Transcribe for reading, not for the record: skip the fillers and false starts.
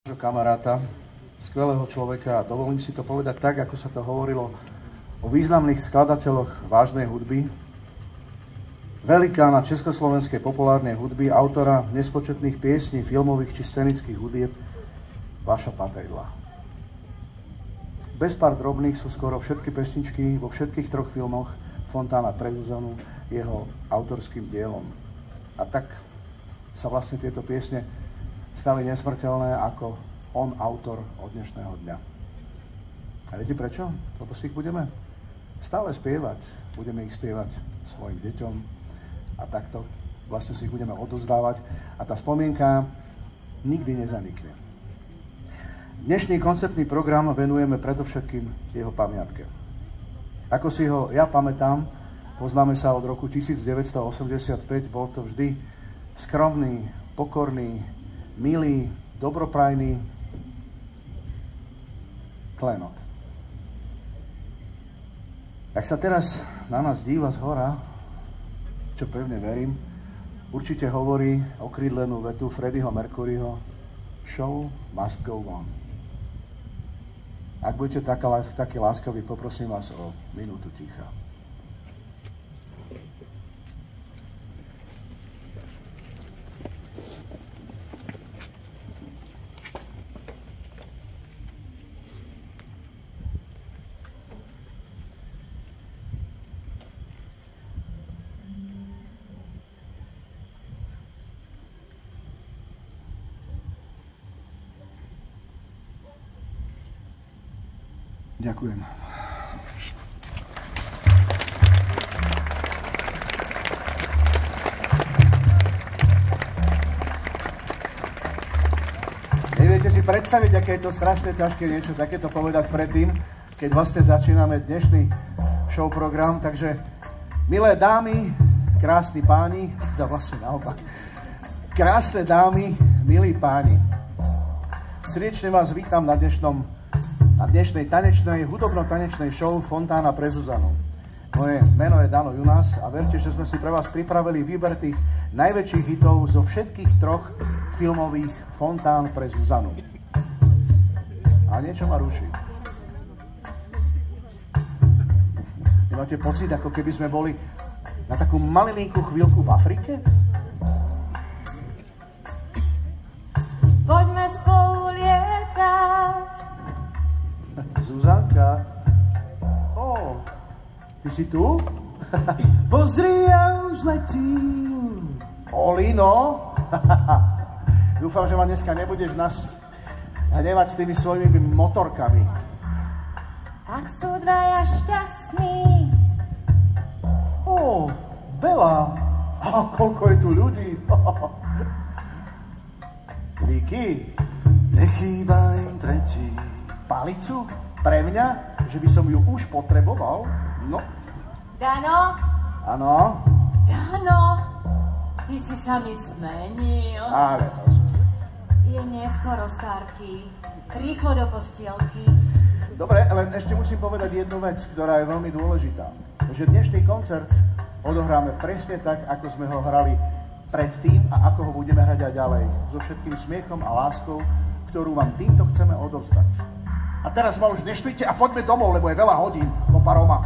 Kamaráta, skvelého človeka a dovolím si to povedať tak, ako sa to hovorilo o významných skladateľoch vážnej hudby, velikána československej populárnej hudby, autora nespočetných piesní, filmových či scenických hudieb, Vaša Patejdla. Bez pár drobných sú skoro všetky pesničky vo všetkých troch filmoch Fontána pre Zuzanu jeho autorským dielom. A tak sa vlastne tieto piesne stali nesmrteľné ako on autor od dnešného dňa. A viete prečo? Lebo si ich budeme stále spievať. Budeme ich spievať svojim deťom a takto vlastne si ich budeme odovzdávať a tá spomienka nikdy nezanikne. Dnešný koncertný program venujeme predovšetkým jeho pamiatke. Ako si ho ja pamätám, poznáme sa od roku 1985, bol to vždy skromný, pokorný, milý, dobroprajný klenot. Ak sa teraz na nás díva zhora, čo pevne verím, určite hovorí okrídlenú vetu Freddieho Mercuryho Show must go on. Ak budete takí láskaví, poprosím vás o minútu ticha. Ďakujem. Neviete si predstaviť, aké je to strašne ťažké niečo takéto povedať predtým, keď vlastne začíname dnešný show program. Takže, milé dámy, krásni páni, teda vlastne naopak, krásne dámy, milí páni, srdečne vás vítam na dnešnej tanečnej, hudobno-tanečnej show Fontána pre Zuzanu. Moje meno je Dano Junas a verte, že sme si pre vás pripravili výber tých najväčších hitov zo všetkých troch filmových Fontán pre Zuzanu. A niečo ma ruší. Nemáte pocit, ako keby sme boli na takú malilinkú chvíľku v Afrike? Poďme spolu lietať. Zuzanka. Ty si tu? Pozri, ja už letím. Olino. Dúfam, že ma dneska nebudeš nás hnevať s tými svojimi motorkami. Ak sú dvaja šťastní. Veľa. Koľko je tu ľudí. Vicky. Nechýba im tretí. Palicu? Pre mňa? Že by som ju už potreboval? No. Dano? Áno? Dano, ty si sa mi zmenil. Ale to som. Je neskoro, starky. Rýchlo do postielky. Dobre, len ešte musím povedať jednu vec, ktorá je veľmi dôležitá. Že dnešný koncert odohráme presne tak, ako sme ho hrali predtým a ako ho budeme hrať aj ďalej. So všetkým smiechom a láskou, ktorú vám týmto chceme odovzdať. A teraz ma už neštvíte a poďme domov, lebo je veľa hodín po paroma.